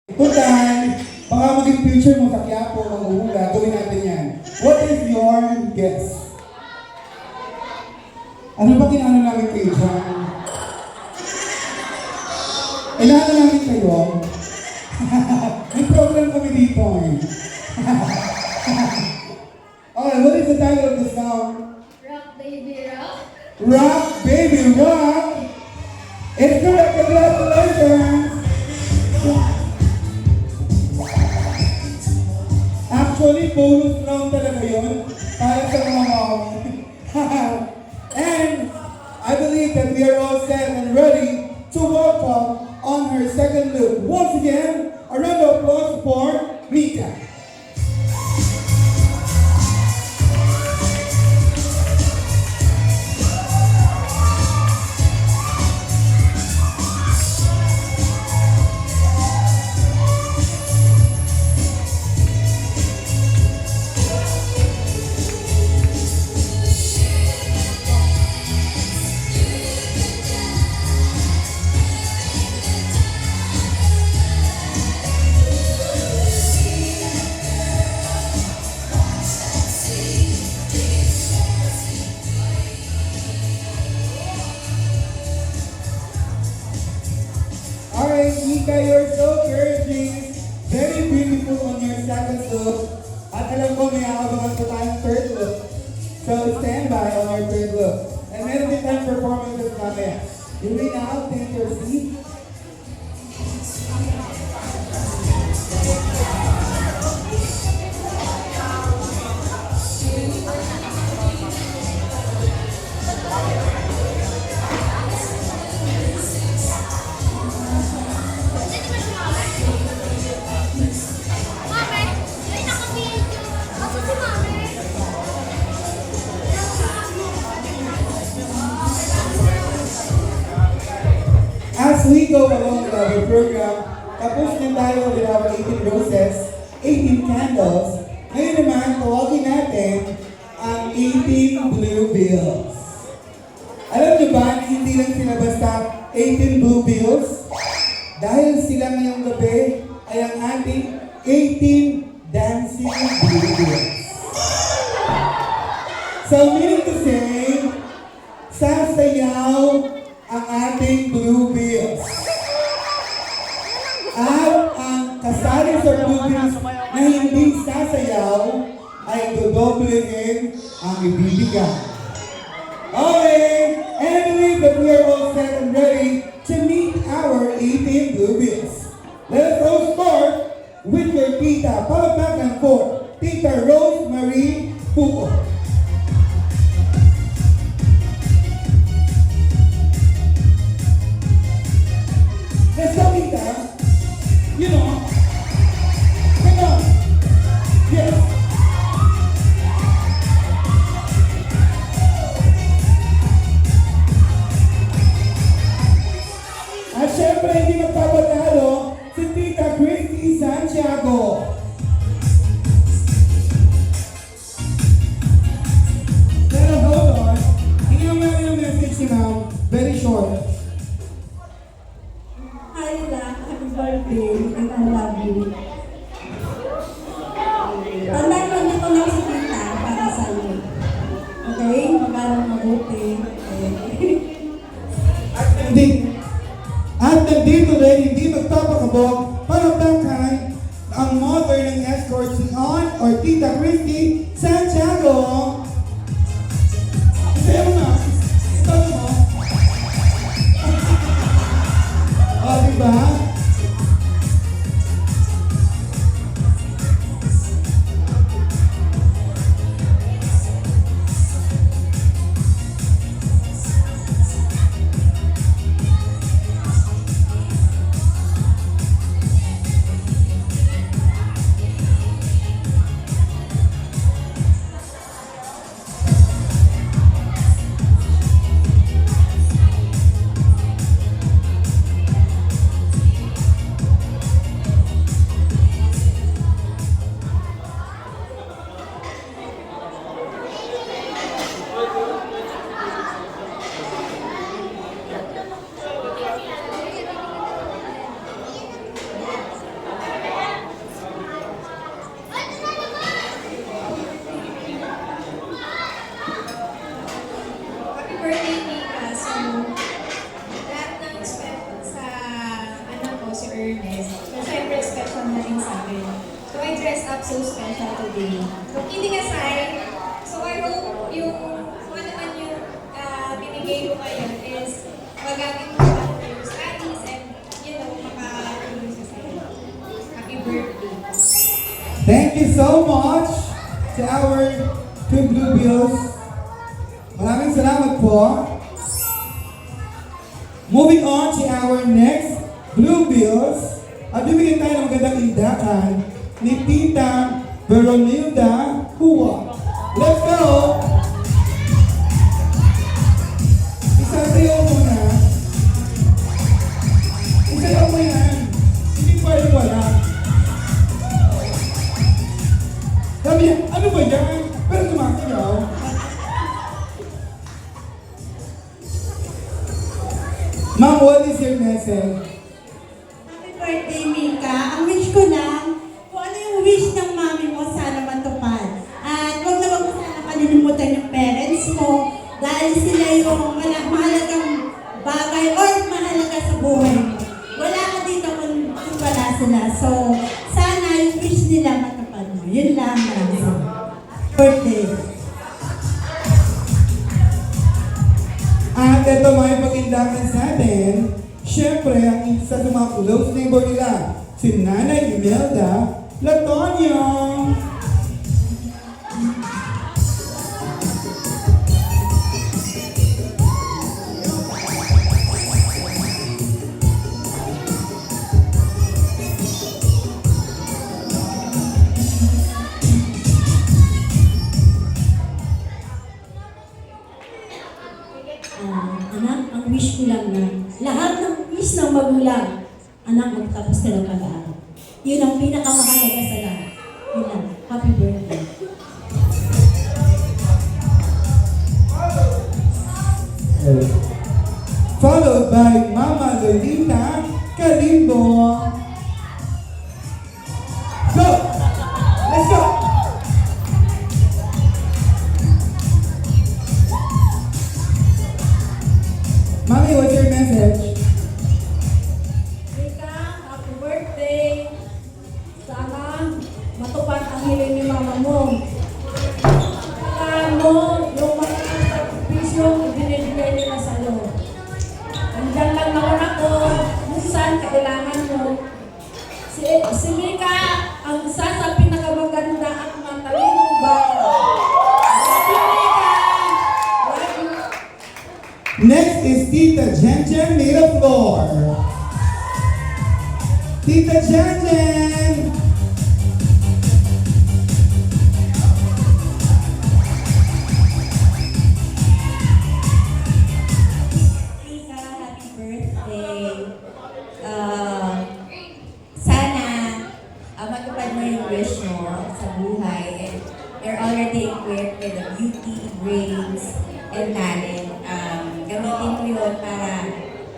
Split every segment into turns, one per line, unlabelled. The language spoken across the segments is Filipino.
Tutan, baka maging future mo sa Quiapo, Manguhula, gawin natin yan. What is your guess? Ano ba kinano namin kayo dyan? Inaano namin kayo? May problem kami dito eh. Alright, what is the title of the song?
Rock Baby Rock.
Rock Baby Rock! It's correct, congratulations! Actually, bonus round talaga yun para sa mga mom. And I believe that we are all set and ready to welcome on her second look. Once again, a round of applause for Mika. Alright, Mika, you're so encouraging. Very beautiful on your second look. At alam ko may akabangan ko tayong third look. So stand by on our third look. And meron din tayong performances natin. You may now take your seat. As we go along with our program, tapos na tayo with our 18 roses, 18 candles. Ngayon naman, tawagin natin ang 18 blue bills. Alam niyo ba na hindi lang sila basta 18 blue bills? Dahil sila ngayong gabi ay ang ating 18 dancing blue bills. So meaning to say, sasayaw ang ating blue bills. At ang kasali sa blue bills na hindi sasayaw ay dodoblehin ang ibibigay. Okay, and I believe that we are all set and ready to meet our 18 blue bills. Let us all start with your tita. Palakpakan for Tita Rosemary Pupo. Let's go, Tita. You know. Come on. Yes. At syempre, hindi magpapatalo si Tita Christy Santiago. Pero hold on. Tingnan mo yung message ni Ma'am. Very short.
Hi, Zach. Happy birthday, and I love you. Tandaan mo, dito lang si Tita para sa iyo. Okay? Mag-aral mabuti. Okay.
At nandito rin, hindi magpapakabog para bangkay ang mother ng escort si Aunt or Tita Christy Santiago. Sayo mo na. Ito mo. O, diba?
So, syempre, special na rin sa akin. So, I dress up so special today. So, kidding aside, so I hope yung kung ano man yung binigay ko ngayon is magamit mo pa for your studies and, you know, makatulong sa sa'yo. Happy birthday.
Thank you so much to our two Blue Bills. Maraming salamat po. Moving on to our next Blue Bills. At bibigyan tayo ng magandang indakan ni Tita Veronilda Hua. Let's go! Isasayaw mo na. Isayaw mo yan. Hindi pwede wala. Sabi niya, ano ba yan? Pero sumasayaw. Ma'am, what is your message?
Happy birthday, Mika. Ang wish ko lang, kung ano yung wish ng mami mo, sana matupad. At huwag na huwag mo sana kalilimutan yung parents mo dahil sila yung mahalagang bagay or mahalaga sa buhay mo. Wala ka dito kung wala sila. So, sana yung wish nila matupad mo. Yun lang. Birthday.
At ito mga pag-indakan sa atin, syempre ang isa sa mga close neighbor nila, si Nanay Imelda Latonio.
Anak, ang wish ko lang na lahat ng wish ng magulang, anak, magtapos ka ng pag-aaral. Yun ang pinakamahalaga sa lahat. Yun lang. Happy birthday.
Followed by Mama Lolita Kalimbo. Go! Let's go! Mami, what's your message?
Mika, happy birthday. Sana matupad ang hiling ni mama mo. Saka mo, yung mga sakripisyong binibigay nila sa'yo. Andiyan lang naman ako, minsan kailangan mo. Si Mika, ang isa sa pinakamaganda at matalinong bata. Si Mika, love you.
Next is Tita Jen Miraflor. Tita Jen!
Mika, happy birthday. Sana matupad mo yung wish mo sa buhay and you're already equipped with the beauty, brains, and talent. Gamitin mo yun para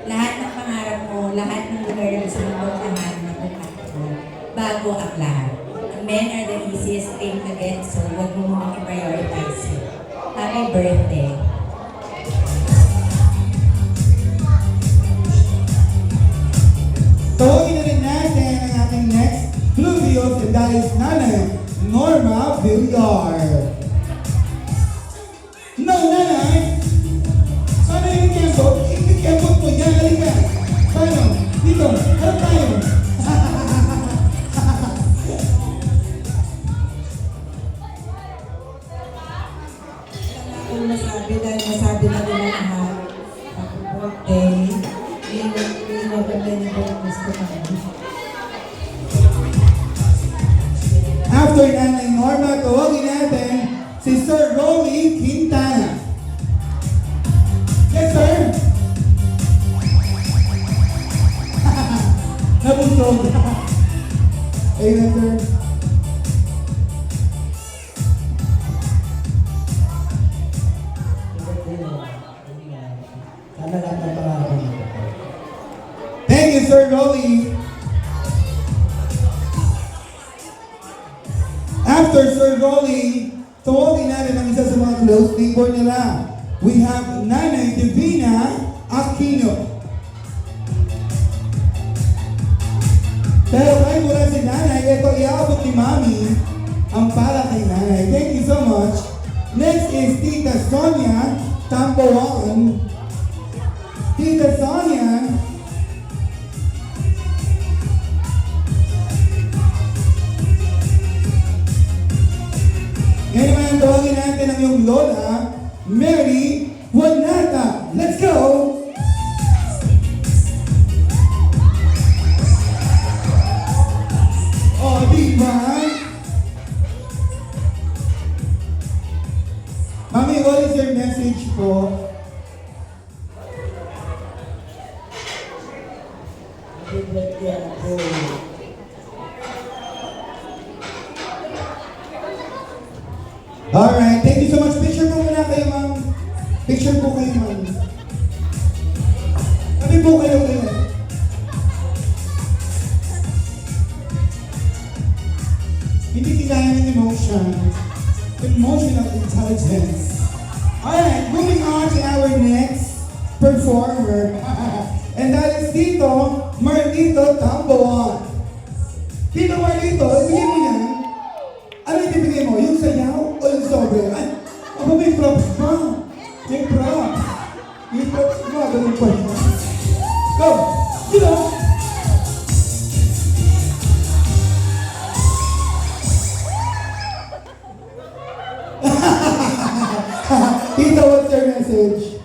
lahat ng pangarap mo, lahat ng lugar na gusto mo puntahan, matupad mo bago ang lahat. Men are the easiest thing to get, so huwag mo muna i-prioritize yun. Happy birthday.
Tawagin na rin natin ang ating next Blue Bills and that is Nanay Norma Villar. No, Nanay! Sana yung kempo? Ikikempo po yan, halika! Paano? Dito, harap tayo!
Kung nasabi na nila lahat, happy birthday, yung maganda niyo po yung gusto namin.
After Nanay Norma, tawagin natin si Sir Rolly Quintana. Yes, sir! Nabusog. Ayun, sir. Thank you, Sir Rolly. After Sir Rolly, tawagin natin ang isa sa mga close neighbor nila. We have Nanay Divina Aquino. Pero kahit wala si nanay, ito iaabot ni mami ang para kay nanay. Thank you so much. Next is Tita Sonia Tamboan. Tita Sonia. Ngayon naman, tawagin natin ang iyong lola, Mary Juanata. Let's go! Oh, diba? Mami, what is your message po? Alright, thank you so much. Picture po muna kayo, ma'am. Picture po kayo, ma'am. Sabi po kayo kayo. Hindi kailangan ng emotion. Emotional intelligence. Alright, moving on to our next performer. And that is Tito Marlito Tamboan. Tito Marlito, ibigay mo yan. Ano ibibigay mo? Yung sayaw o yung sobre? Ay, ako may props pa. May props. May props pa. Ganun pa. Go! Tito! Tito, what's your message?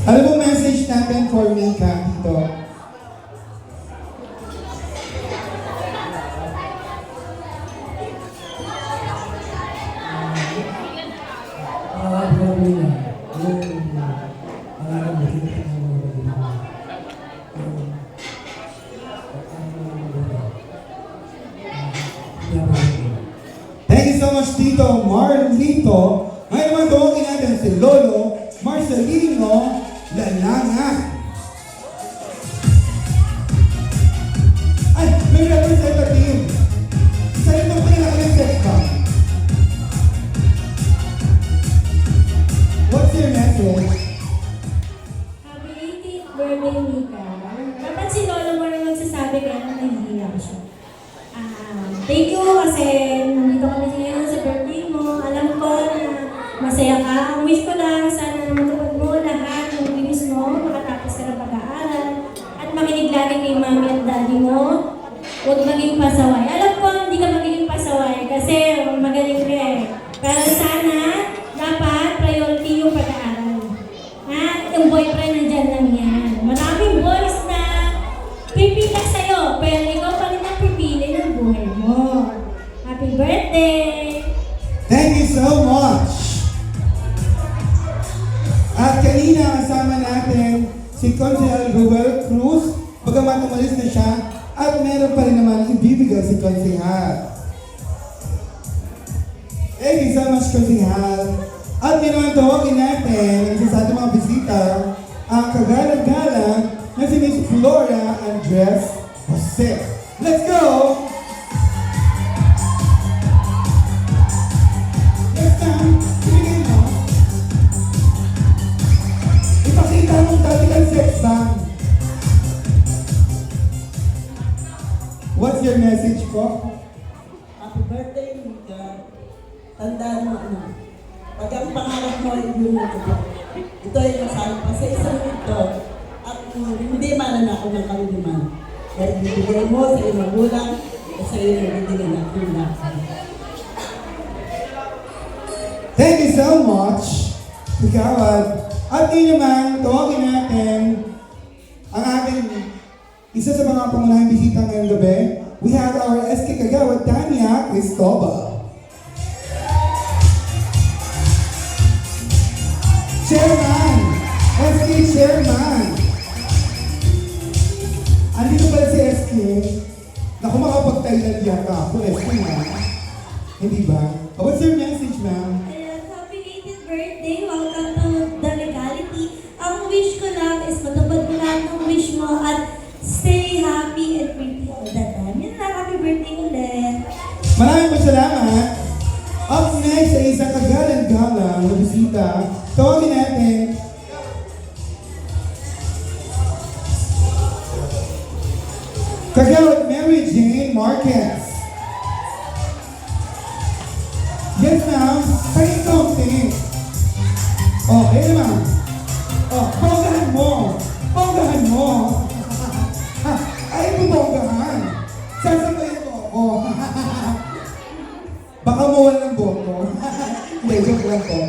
Ano po message natin for Mika, Tito? Thank you so much, Tito Marlito. Ngayon naman tawagin natin si Lolo Marcelino Lalanga. Ay, may representative. Isa rin itong pinaka-reset ka. What's your message?
Happy 18th birthday, Mika. Dapat si Lolo mo rin magsasabi kaya nang nahihiya ko siya. Thank you kasi nandito kami ngayon sa birthday mo. Alam ko na masaya ka. Ang wish ko lang, sana na matupad mo lahat ng wish mo, makatapos ka ng pag-aaral, at makinig lagi kay mami at daddy mo. Huwag maging pasaway. Alam ko, hindi ka magiging pasaway kasi magaling ka eh. Pero sana, dapat priority yung pag-aaral. Yung boyfriend nandyan lang yan. Maraming boys na pipila sa'yo, pero ikaw pa rin ang pipili ng buhay mo. Happy birthday!
Thank you so much! At kanina kasama natin si Consejal Ruel Cruz, bagamat umalis na siya, at meron pa rin naman ibibigay si Consejal. Thank you so much, Consejal. At ngayon tawagin natin ang isa sa ating mga bisita, ang kagalang-galang na si Miss Flora Andres Jose. Let's go! Yes, ma'am. Ibigay mo. Ipakita mong dati kang sex bomb. What's your message po?
Happy birthday, Mika. Tandaan mo ano. Pag ang pangarap mo ay yun mo ito. Ito ay masabi pa sa isang ito. At hindi mananako ng kaluluman. Dahil bibigay mo sa iyong magulang at sa iyong nabibigay na kulang.
Thank you so much, Kagawad. At yun naman, tawagin natin ang ating isa sa mga pangunahing bisita ngayong gabi. We have our SK Kagawad, Tanya Cristobal. Chairman! SK Chairman! Andito pala si SK. Naku, makapag-Thailand yata ako, SK na. Hindi ba? What's your message, ma'am?
Happy 18th birthday! Welcome to the legality. Ang wish ko lang is matupad mo lahat ng wish mo at stay happy and pretty all the time. Yun lang, happy birthday ulit!
Maraming salamat. Up next ay isang kagalang-galang na bisita natin. Kagawad Mary Jane Marquez. Yes, ma'am. Say something. Oh, hey, ma'am. Oh, bonggahan mo. Bonggahan mo. Ay, bonggahan. Sasabayin mo ako. Baka mawala ng boto. Hindi, joke lang po.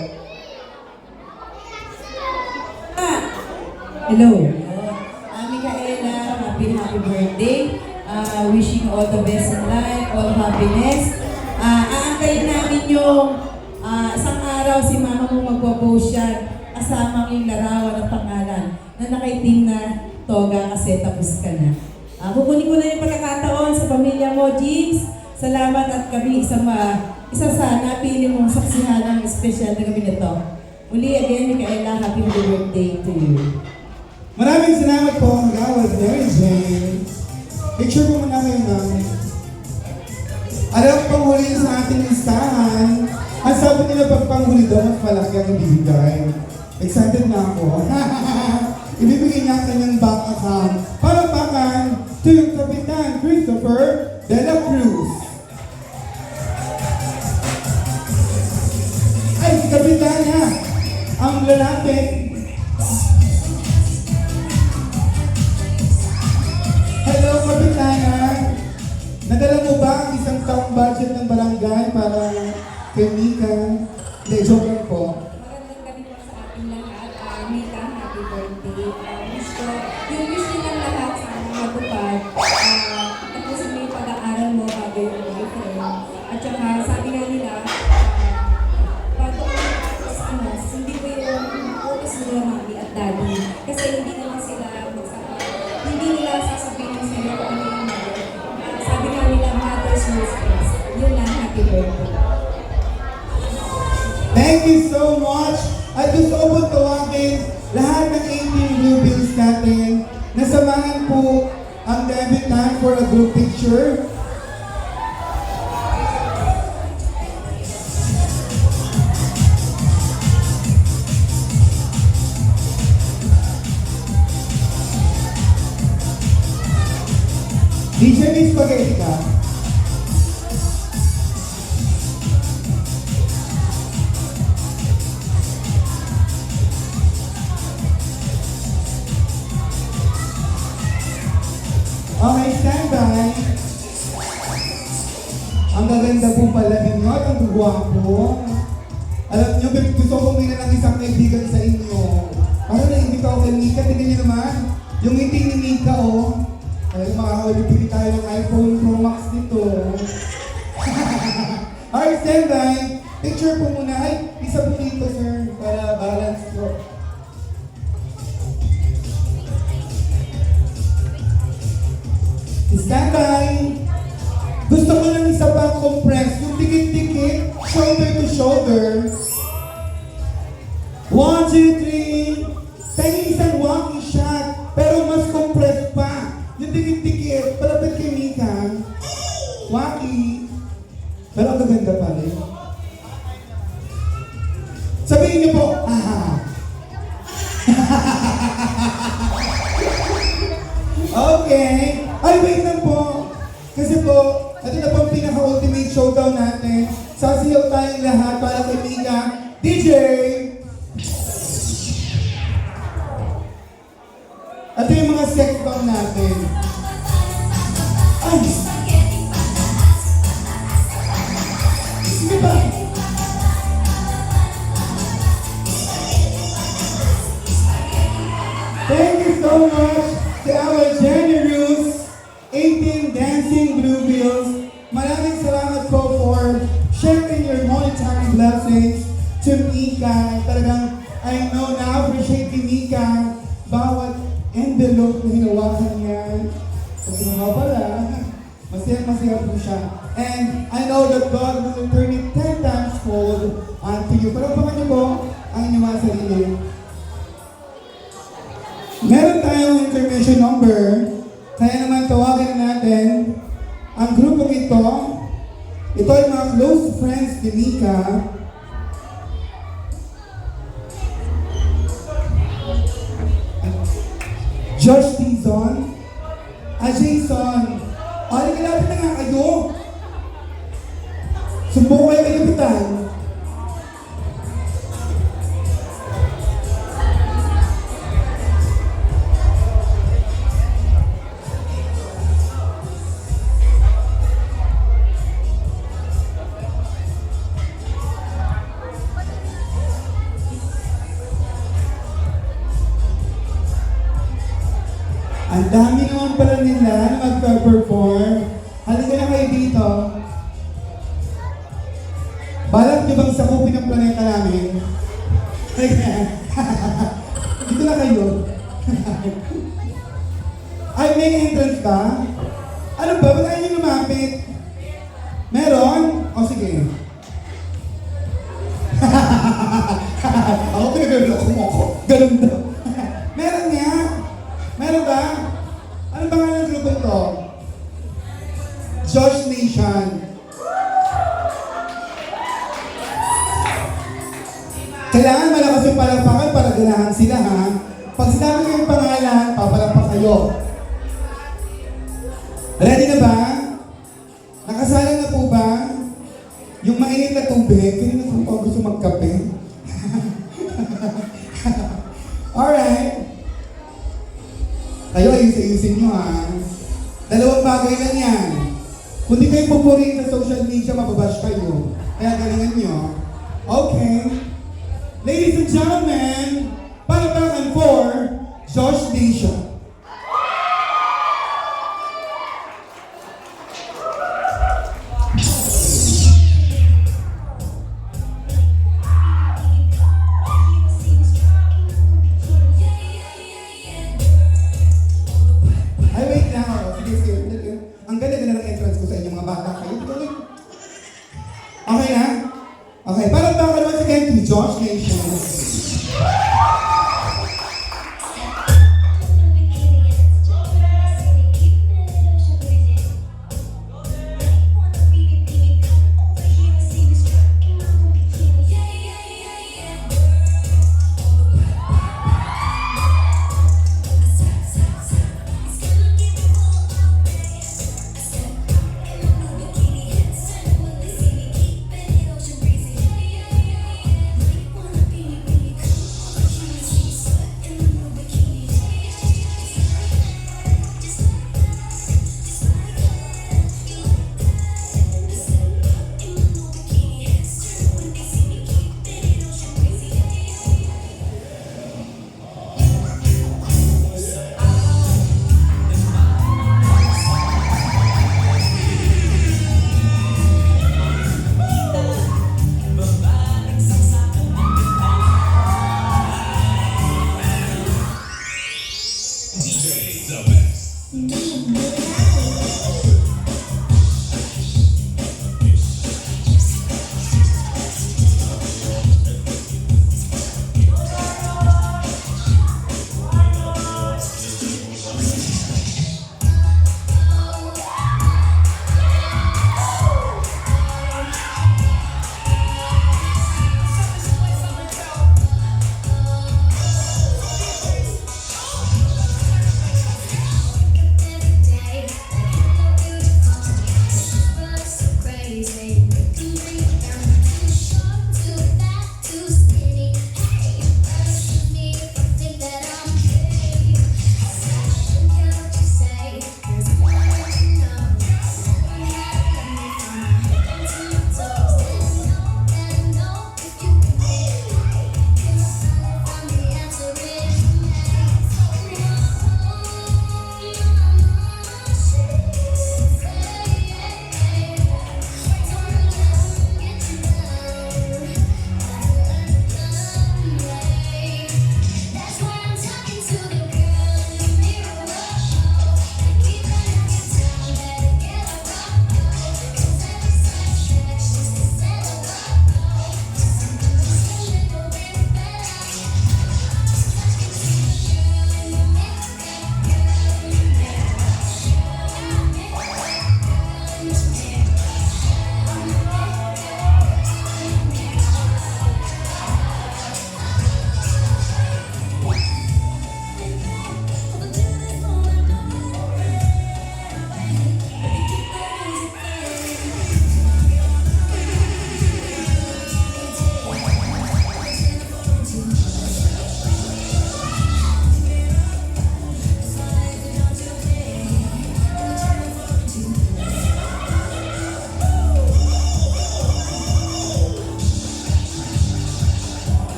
Hello. Micaela, happy birthday. Wishing all the best in life, all happiness. Aantayin namin yung isang araw si mama mo magpo-post siya kasama yung larawan at pangalan na nakaitim na toga kasi tapos ka na. Kukunin ko na yung pagkakataon sa pamilya mo, Jeeves. Salamat at kami isa sa napili mong saksihan ng espesyal na gabi nito. Muli again, Micaela, happy birthday to you.
Maraming salamat po, Kagawad Mary Jane. Picture po muna kayo namin. Alam pang huli sa ating listahan. Ang sabi nila pag panghuli daw, mas malaki ang ibibigay. Excited na ako. Ibibigay niya ang kanyang bank account. Palakpakan to yung Kapitan Christopher De La Cruz. Ay, si Kapitan ha! Ang lalaki. Hello, Kapitana! Nadala mo ba ang isang taong budget ng barangay para kay Mika? Hindi, joke lang po.
Magandang gabi po sa ating lahat. Mika, happy birthday. Yung wish nilang lahat sana matupad. Tapusin mo yung pag-aaral mo bago yung boyfriend. At saka sabi nga nila, bago ang tapos hindi ko yung focus nila mami at daddy. Kasi hindi naman sila hindi nila sasabihin sila kung ano yung mali. Sabi nga nila, matters most things. Yun lang, happy birthday.
Thank you so much! At gusto ko po tawagin lahat ng 18 blue bills natin na samahan po ang debutant for a group picture. DJ Miss Spaghetti ka? Okay, stand by. Ang gaganda po pala ninyo at ang gugwapo. Alam niyo, gusto ko kumina ng isang kaibigan sa inyo. Ano na hindi ka kay Mika? Tingnan niyo naman. Yung ngiti ni Mika, oh. Ay, makakawalipili tayo ng iPhone Pro Max nito. Alright, stand by. Picture po muna. Ay, isa po dito, sir, para balance po. Stand by. Gusto ko lang isa pa compress. Yung dikit-dikit, shoulder to shoulder. 1, 2, 3. Tayo isang walking shot, pero mas compress pa. Yung dikit-dikit, palapit kay Mika. Waki. Pero ang gaganda pa rin. Sabihin niyo po, okay. Ay, wait lang po. Kasi po, ito na po ang pinaka-ultimate showdown natin. Sasayaw tayong lahat para kay Mika. DJ! Ito yung mga sex bomb natin. Ay! Sige ba? Thank you so much to our generous 18 Dancing Blue Bills. Maraming salamat po for sharing your monetary blessings to Mika. Talagang, I know na appreciate ni Mika bawat envelope na hinawakan niya. Kasi nga pala, masaya po siya. And I know that God will turn it 10 times fold unto you. Pero niyo po ang inyong mga sarili. Meron tayong intermission number. Kaya naman tawagin natin ang grupong ito. Ito ay mga close friends ni Mika. Josh Dizon. Jason. Halika lapit na nga kayo. Sumbuko kayo kay Kapitan. Ang dami naman pala nila na magpa-perform. Halika na kayo dito. Balak niyo bang sakupin ang planeta namin? Dito na kayo. Ay, may entrance ka? Ano ba? Ba't ayaw niyo lumapit? Meron? O sige. Ako pinaglaloko mo ako. Ganun daw. Meron nga. Meron ba? Ano ba nga ng grupo to? Josh Nation. Kailangan malakas yung palakpakan para ganahan sila, ha? Pag sinabi ko yung pangalan, papalakpak kayo. Ready na ba? Nakasalang na po ba? Yung mainit na tubig, hindi na po gusto magkape. Alright. Kayo, ayusin nyo, ha? Dalawang bagay lang yan. Kung di kayo pupurihin sa social media, mababash kayo. Kaya galingan nyo. Okay. Ladies and gentlemen, palakpakan for Josh Nation. Ay, wait lang ako. Sige. Ang ganda-ganda ng entrance ko sa inyo, mga bata kayo. Okay na? Okay, palakpakan once again to Josh Nation.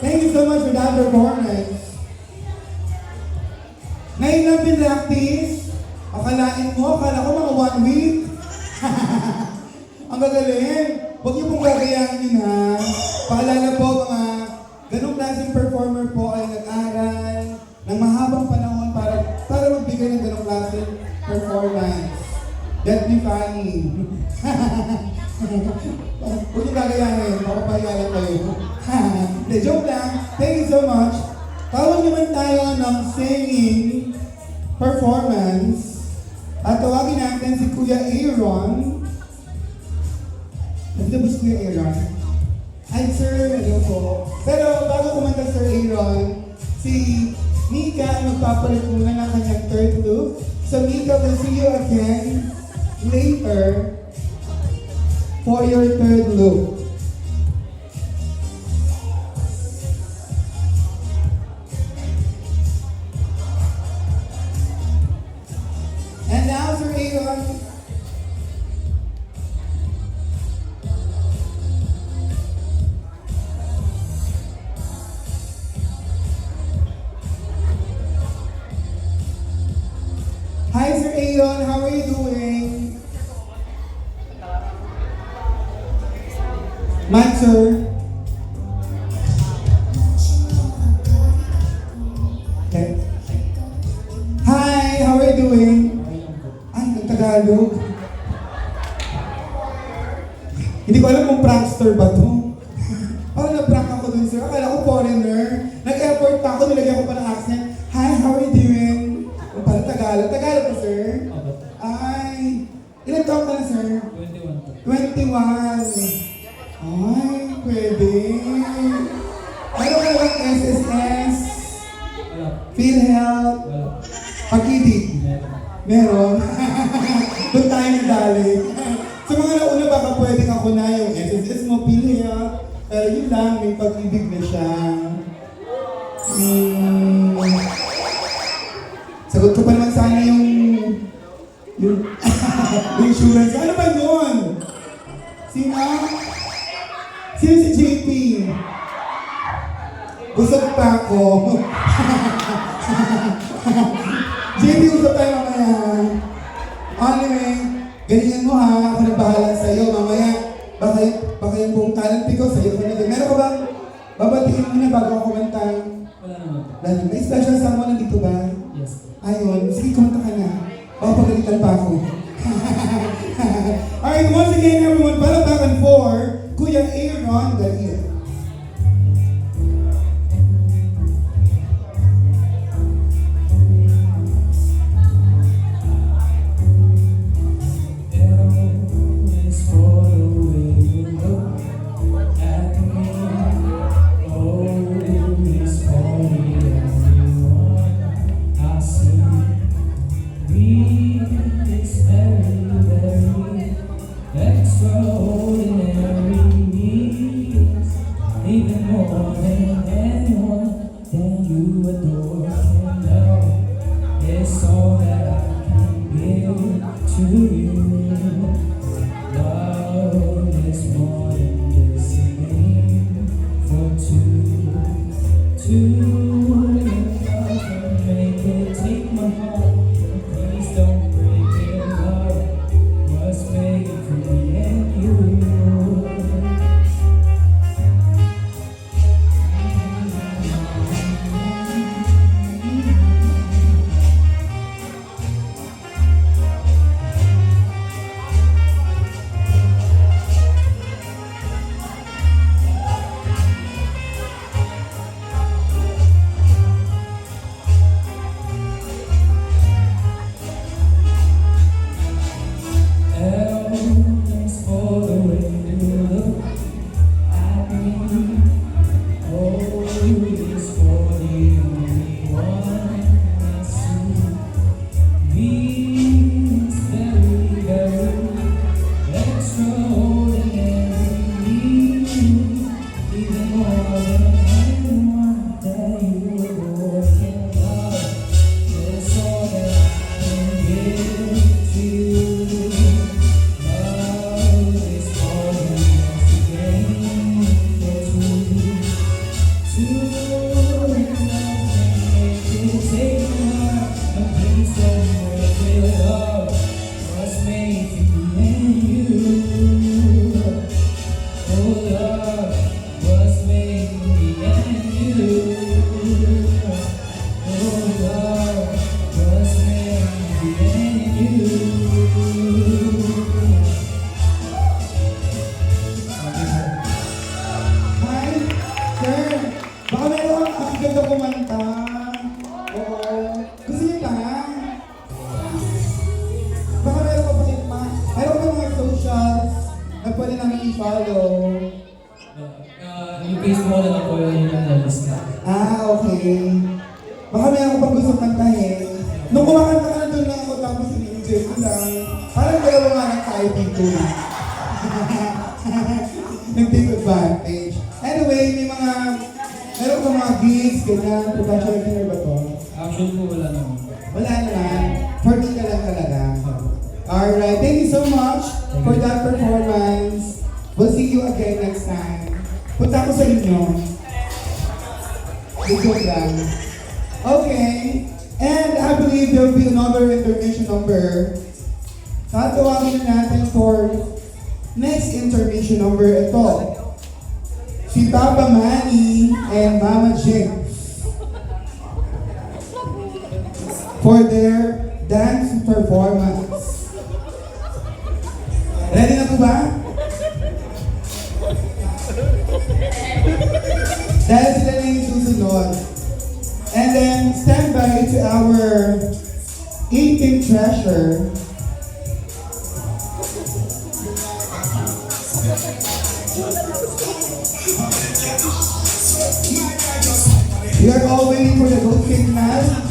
Thank you so much for that performance. Ngayon lang pinractice. Akala ko mga 1 week. Ang gagaling. Huwag niyo pong gagayahin yun ha. Paalala po mga ganong klaseng performer po ay nag-aral ng mahabang panahon para magbigay ng ganong klaseng performance. Let me funny. Huwag niyo gagayahin. Papapahiya lang kayo. De, joke lang. Thank you so much. Tawag naman tayo ng singing performance. At tawagin natin si Kuya Aaron. Nandito ba si Kuya Aaron? Hi sir, hello po. Pero bago kumanta Sir Aaron, si Mika ay magpapalit muna ng kanyang third look. So Mika, we'll see you again later for your third look. And now, Sir Aaron. Hi, Sir Aaron. How are you doing? Mic, sir. Okay. Hi, how are you doing? Ay, nagtagalog. Hindi ko alam kung prankster ba to. Parang na-prank ako dun, sir. Akala ko foreigner. Nag-effort pa ako, nilagyan ko pa ng accent. Hi, how are you doing? O parang Tagalog. Tagalog po, sir? Ay, ilan taon ka na, sir? 21. Ay, pwede. Ano ka lang SSS? PhilHealth? Pag-ibig? Meron. Doon tayo nadali. Sa mga nauna baka pwedeng ako na yung SSS mo, PhilHealth. Pero yun lang, may pag-ibig na siya. Sagot ko pa naman sana yung insurance. Ano ba yun? Sino? Sino si JP? Busog pa ako. JP, usap tayo mamaya. Anyway, ganyan mo ha. Ako na bahala sa'yo. Mamaya, baka yung buong talent ko sa'yo. Meron ka bang babatiin mo na bago ako kumanta?
Wala naman.
Lalo, may special someone nandito ba?
Yes.
Ayun, sige, kumanta ka na. O, pagalitan pa ako. Alright, once again everyone, palakpakan for Kuya Aaron Galia.
Even more than anyone that you adore and love is all that I can give to you. Love is more than just a game for two. If I can make it, take my heart, please don't break it. Love was made for me and you.
Hi, sir. Baka meron kang ang ganda kumanta. Oo. Gusto niyo ba? Baka meron ka pa rin pa. Meron ka mga socials na pwede namin i-follow.
Yung Facebook ko na lang po yung nalabas na.
Okay. Baka meron ka pang gusto kantahin. Nung kumakanta ka na doon lang ako tapos in-enjoy ko lang. Parang dalawa nga nag-type dito. Nag-take advantage. Anyway, meron ka mga gigs, ganyan, professional singer ba to?
Actually po wala naman.
Wala naman. For me ka lang talaga. Alright, thank you so much for that performance. We'll see you again next time. Punta ko sa inyo. Joke lang. Okay. And I believe there will be another intermission number. Tatawagin na natin for next intermission number. Ito. Si Papa Manny and Mama Jinx for their dance performance. Ready na po ba? Dahil sila na yung susunod. And then, stand by to our 18th treasure. We are all waiting for the goat signal.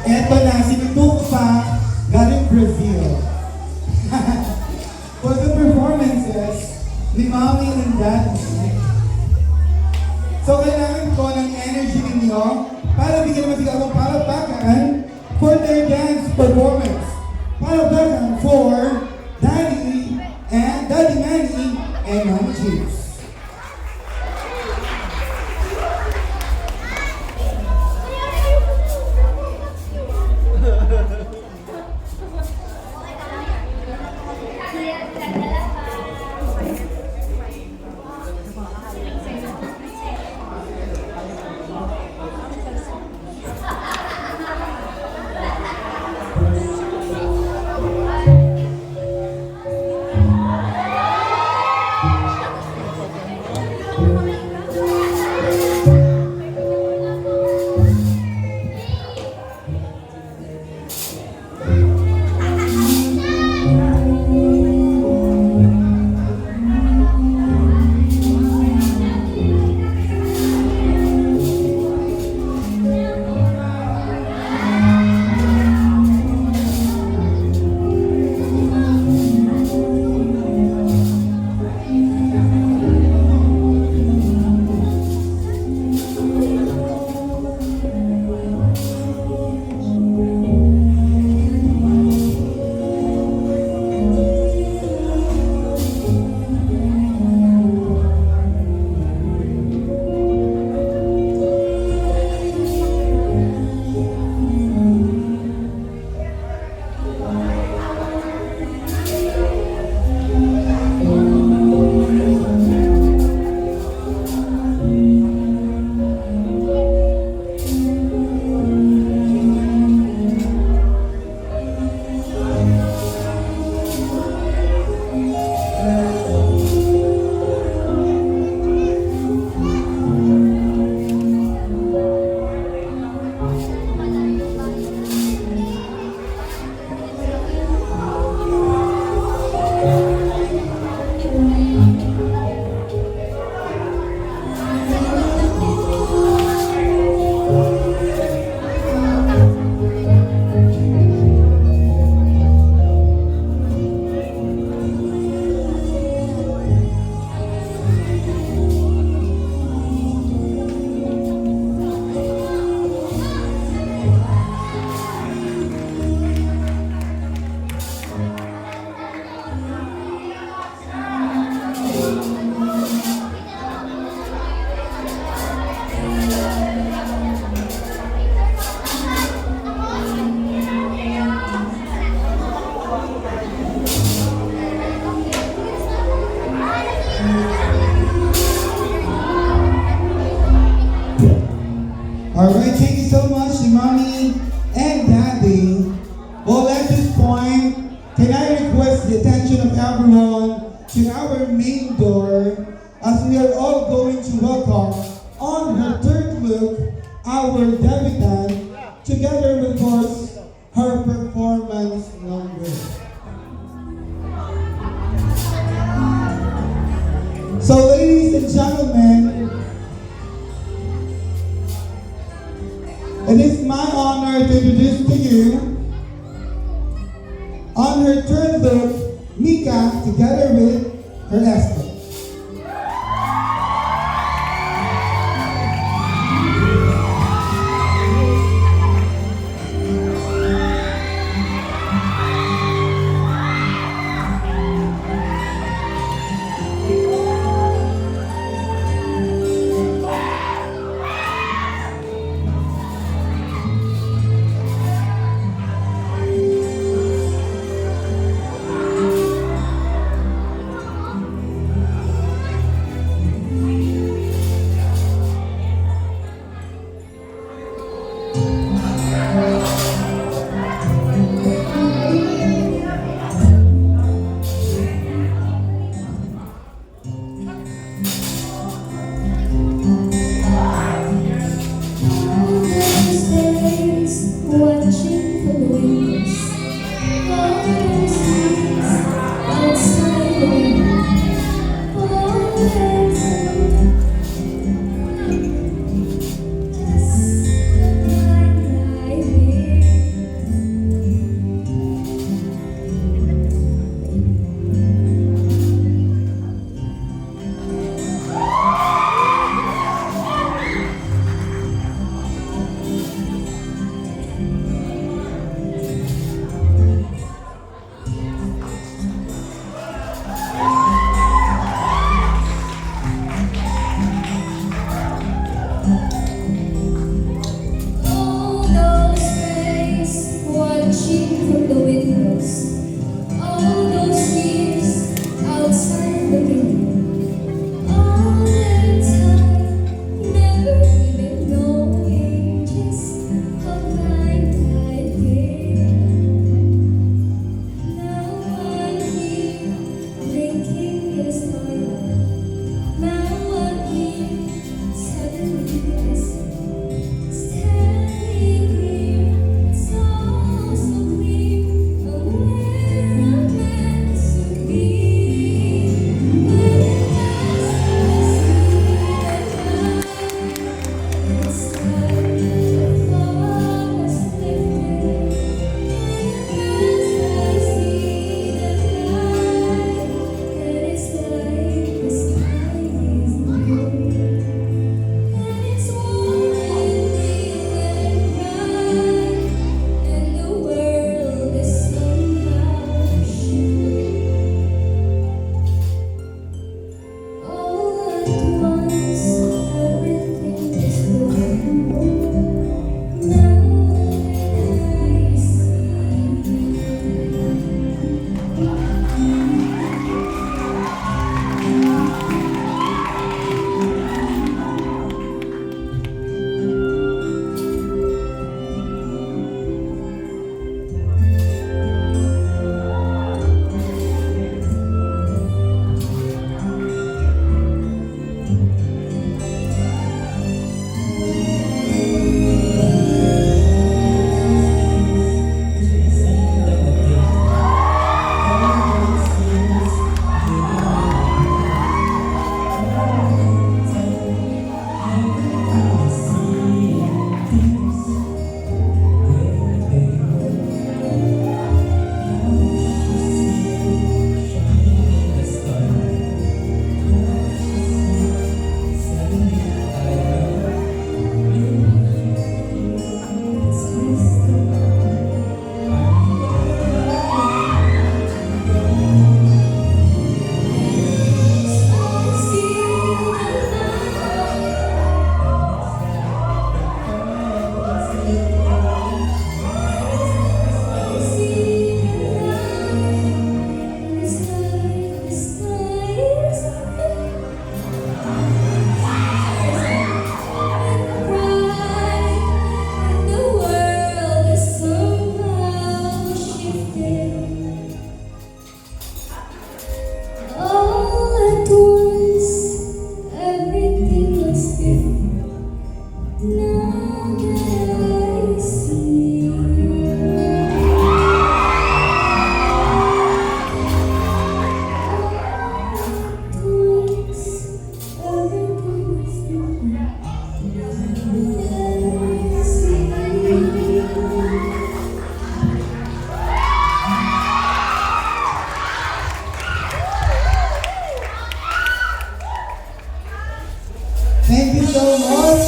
Eto na, sinutok pa galing Brazil. For the performances ni Mommy and Daddy. So kailangan ko ng energy ninyo para bigyan naman sila akong palakpakan for their dance performance. Palakpakan for Daddy Manny and Mama Jinx. Alright, thank you so much to Mommy and Daddy. Well, at this point, can I request the attention of everyone to our main door as we are all going to welcome on her third look our debutant together with, of course, her performance number. So, ladies and gentlemen, it is my honor to introduce to you, on her third look, Mika, together with her escort. Thank you so much.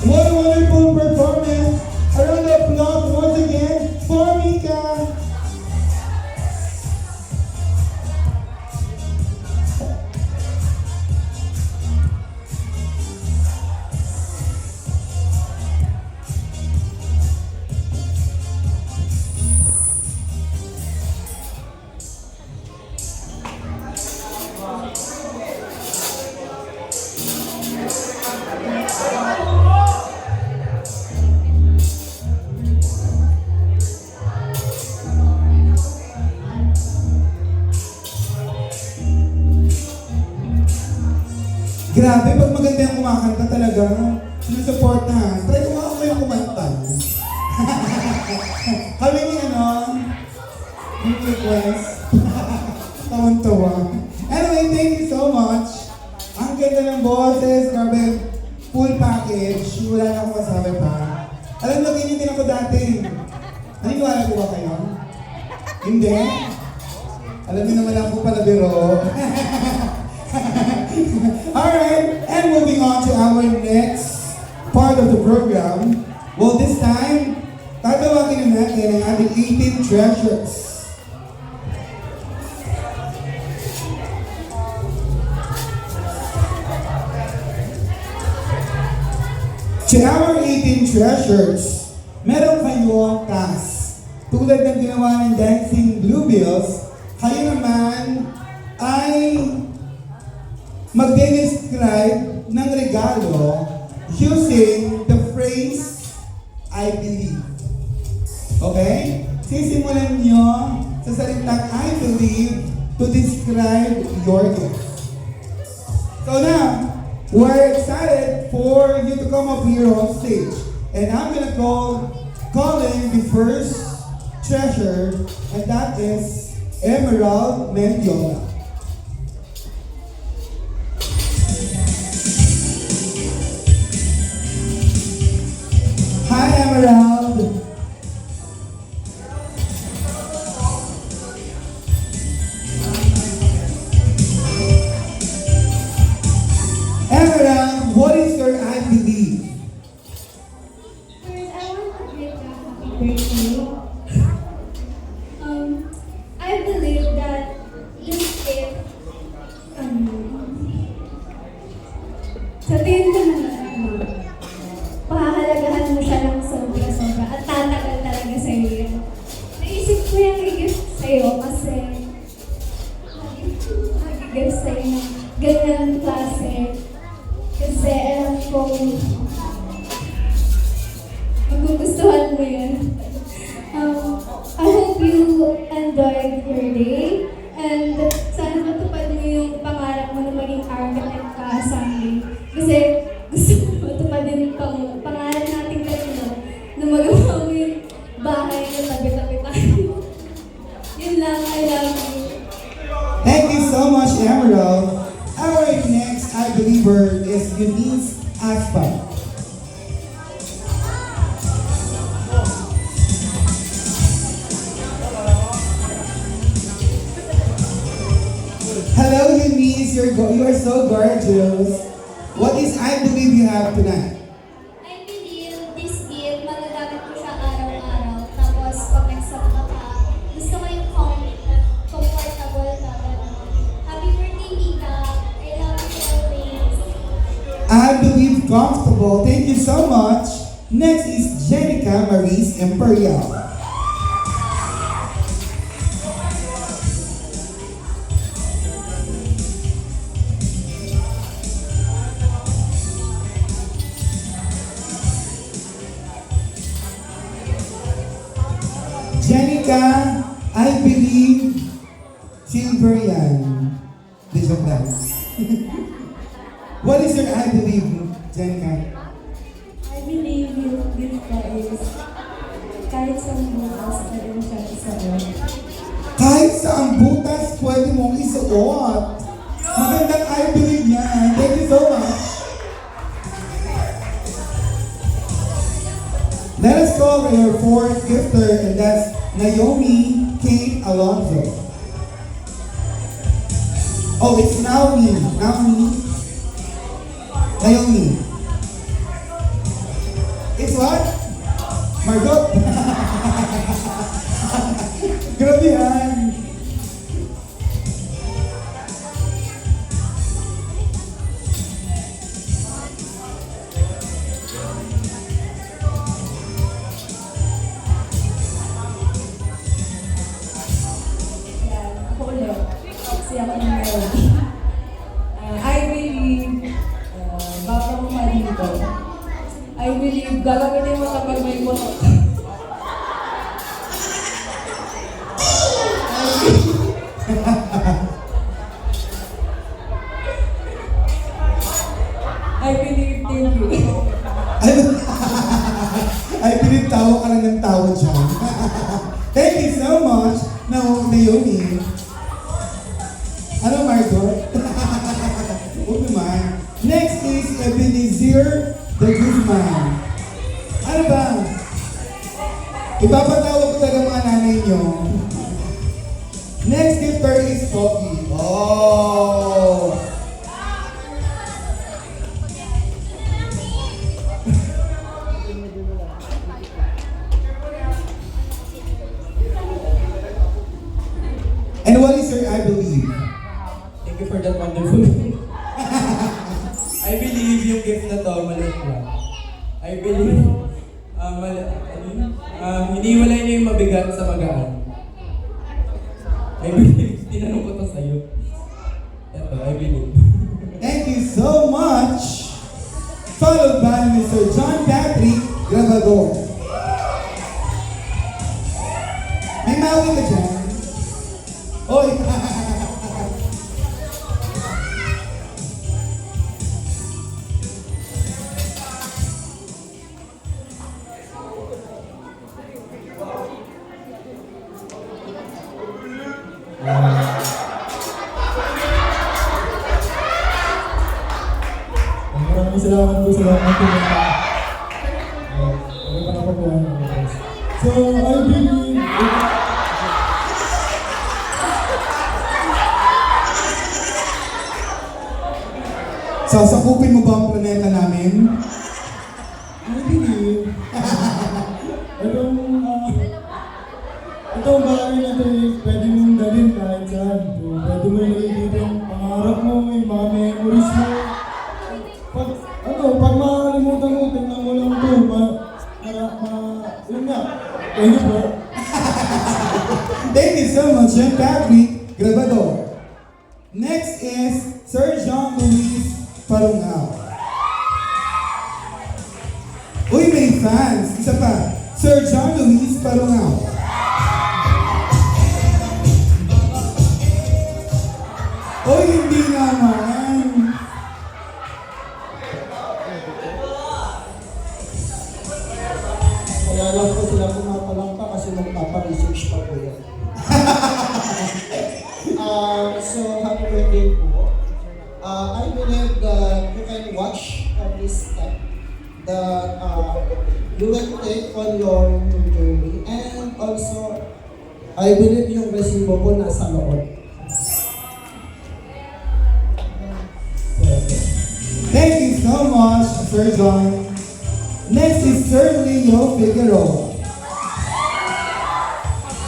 What a wonderful performance. A round of applause once again for Mika. Grabe, pag maganda yung kumakanta talaga, sinusuportahan. Try ko nga ako yung kumanta. Kami ni yung request. Tawan-tawa. Anyway, thank you so much. Ang ganda ng boses, grabe, full package. Wala na akong masabi pa. Alam mo, ganyan din ako dati. Naniniwala ko ba kayo? Hindi? Alam niyo naman ako pala biro. Alright, and moving on to our next part of the program. Well, this time, tatawagin na natin ang ating 18 treasures. To our 18 treasures, meron kayong task. Tulad ng ginawa ng Dancing Bluebills, kayo naman ay magde-describe ng regalo using the phrase, I believe. Okay? Sisimulan nyo sa salitang I believe to describe your gift. So now, we're excited for you to come up here on stage. And I'm gonna calling the first treasure, and that is Emerald Mendiola. Hi, Emerald. Emerald, what is your I believe?
First, I want to greet you happy birthday. I believe that this gift, sabihin ko na pahahalagahan mo siya ng sobra-sobra at tatagal talaga sa iyo. Naisip ko yung i-gift sa'yo kasi mag-gift sa'yo ng ganyan klase. Kasi alam kong magugustuhan mo yun. I hope you enjoyed your day and sana matupad mo yung pangarap mo na maging architect ka someday. Kasi gusto ko matupadin yung pangarap natin kanina na magawa mo yung bahay na tabi-tabi tayo. Yun lang, I love you.
Thank you so much, Emerald. Our next I believer is Eunice Aspa. Hello, Eunice. You are so gorgeous. What is I believe you have tonight?
I believe this gift, magagamit ko siya araw-araw. Tapos, pag nagsabta ka, gusto ko yung comfortable ka. Happy birthday, Mika. I love you always.
I believe comfortable. Thank you so much. Next is Jenica Maris Imperial. Jenica, I believe silver yan. Di joke lang. What is your I believe, Jenica? ka.
I believe yung gift ko is kahit sa bukas, pwede mo siya isuot.
Kahit sa ang butas, pwede mong isuot. Magandang I believe yan. Thank you so much. Let us call our fourth gifter, and that's Naomi Kate Alonso. Oh, it's Naomi. Naomi. It's what? Margot. Grabe yan.
Yan, ako ulit. Kasi ako ng melody. I believe, bago mo pa dito, I believe gagamitin mo kapag may motor. I believe, thank you.
Ay, pinitawa ka lang ng tawa dyan. Thank you so much, Naomi. Ano, Margot? Huwag naman. Next is Ebenezer the Guzman. Ano ba? Ipapatawag ko talaga mga nanay nyo. Next gifter is Poppy. Oh! And what is your I believe?
Thank you for that wonderful. I believe yung gift na to, maliit lang. I believe, hiniwalay niyo yung mabigat sa magaan. I believe, tinanong ko to sa'yo. Ito, I believe.
Thank you so much. Followed by Mr. John Patrick Grabador. May mawi ka dyan? Oy!
Maraming salamat po sa lahat ng pumunta. So, I believe...
Sasakupin mo ba ang planeta namin?
I believe... itong bagay na ito pwede mong dalhin kahit saan. So, pwede mo nakikita yung pangarap mo, yung mga memories mo. Pag makakalimutan mo, tingnan mo lang ito. Yun nga. Thank you po.
Thank you so much, John Patrick Grabador. Next is Sir John Luis Parungao. Uy, may fans. Isa pa. Sir John Luis Parungao. Uy, hindi naman.
Kaya lang po sila pumapalang pa kasi magpapa-research pa po yan. So, happy birthday po. I believe that you can watch every step that you will take on your journey. And also, I believe yung resibo po nasa loob.
Thank you so much, Sir John. Next is Sir Leo Figueroa.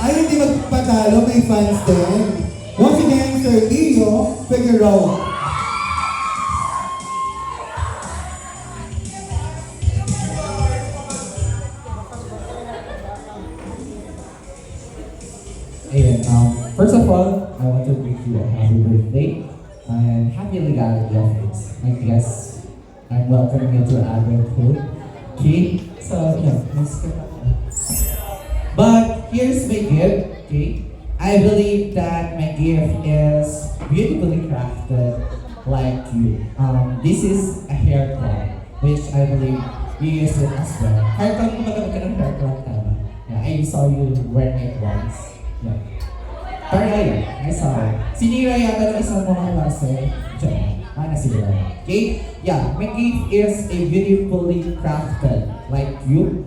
Ay, hindi magpatalo, may fans din. Once again, Sir Leo Figueroa.
Ayan, first of all, I want to wish you a happy birthday and happy legality of it. I guess I'm welcoming you to adulthood. Okay? So, yeah, let's get back. But here's my gift, okay? I believe that my gift is beautifully crafted like you. This is a hair cloth. which I believe you used it as well. Haircut, kumbaga ka ng haircut, tama. Yeah, I saw you wearing it once. Yeah. Pero ayun, I saw it. Sinira yata ng isang mga klase. Diyan, nasira. Okay? Yeah, my gift is a beautifully crafted, like you,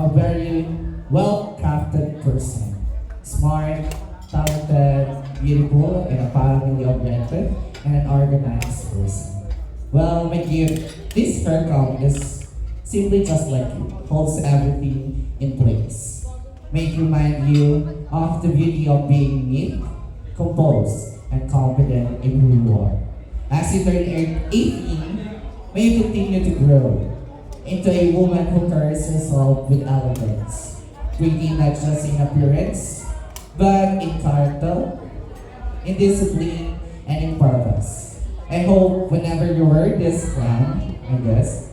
a very well-crafted person. Smart, talented, beautiful, and a family-oriented, and an organized person. Well, my gift, this haircut is simply just like you, holds everything in place. Make remind you of the beauty of being neat, composed, and confident in who you are. As you turn 18, may you continue to grow into a woman who carries herself with elegance, pretty not just in appearance, but in character, in discipline, and in purpose. I hope whenever you wear this crown, I guess,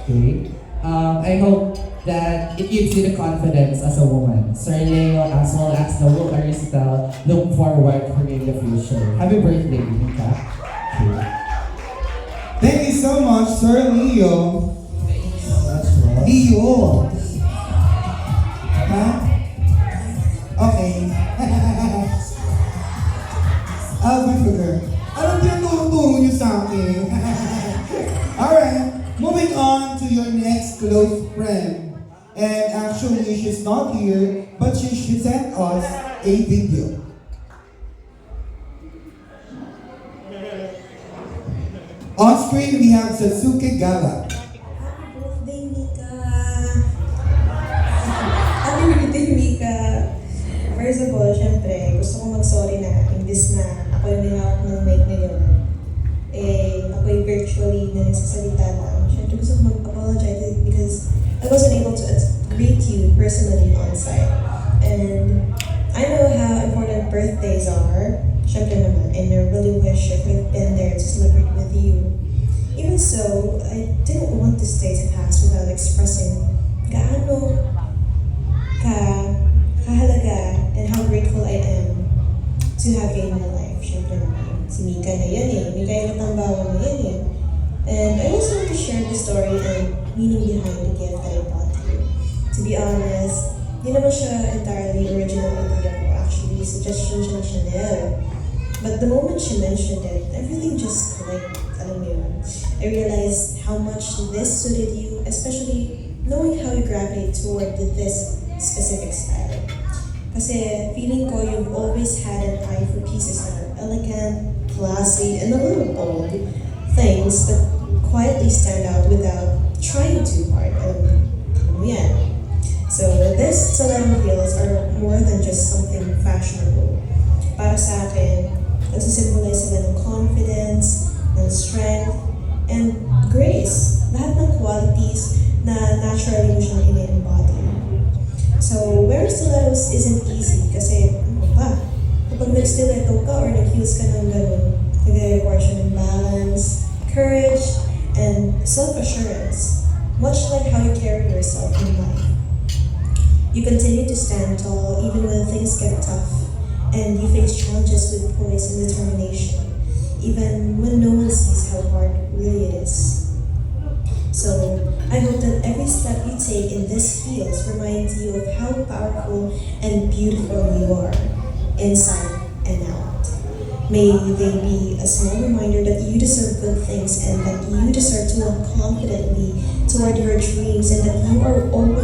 okay, I hope that it gives you the confidence as a woman. Sir Leo, as well as the whole Aristotele, look forward for you in the future. Happy birthday, Mika. Okay.
Thank you so much, Sir Leo.
That's right.
Leo. Ha? Okay. Alvin Sugar. Anong tinuturo niyo sa akin? Alright, moving on to your next close friend. And actually, she's not here, but she sent us a video. On screen, we have Sasuke Gala.
Happy birthday, Mika! Happy birthday, Mika! First of all, syempre, gusto kong mag-sorry na imbis na ako yung nilawak ng mic ngayon. Ako yung virtually na nagsasalita lang. Syempre, gusto kong mag-apologize because I wasn't able to greet you personally on site. And I know how important birthdays are, syempre naman, and I really wish I could have been there to celebrate with you. Even so, I didn't want this day to pass without expressing gaano kahalaga and how grateful I am to have you in my life. Syempre naman, si Mika na yan eh. Mika yung natambawan na yan eh. And I also want to share the story and meaning behind the gift that I bought you. To be honest, di naman siya entirely original idea ko. Actually, suggestion siya ni Chanel. But the moment she mentioned it, everything just clicked. Alam mo yun. I realized how much this suited you, especially knowing how you gravitate toward this specific style. Kasi feeling ko you've always had an eye for pieces that are elegant, classy, and a little bold. Things that quietly stand out without trying too hard. Yan. So this Salerno heels are more than just something fashionable. Para sa akin, nagsisymbolize sila ng confidence, ng strength, and grace. Lahat ng qualities na naturally mo siyang ini-embody. So wearing stilettos isn't easy kasi kapag nag-stiletto ka or nag-heels ka ng ganun, nag-require siya ng balance, courage, and self-assurance, much like how you carry yourself in life. You continue to stand tall even when things get tough, and you face challenges with poise and determination, even when no one sees how hard really it is. So, I hope that every step you take in this field reminds you of how powerful and beautiful you are, inside and out. May they be a small reminder that you deserve good things and that you deserve to walk confidently toward your dreams and that you are always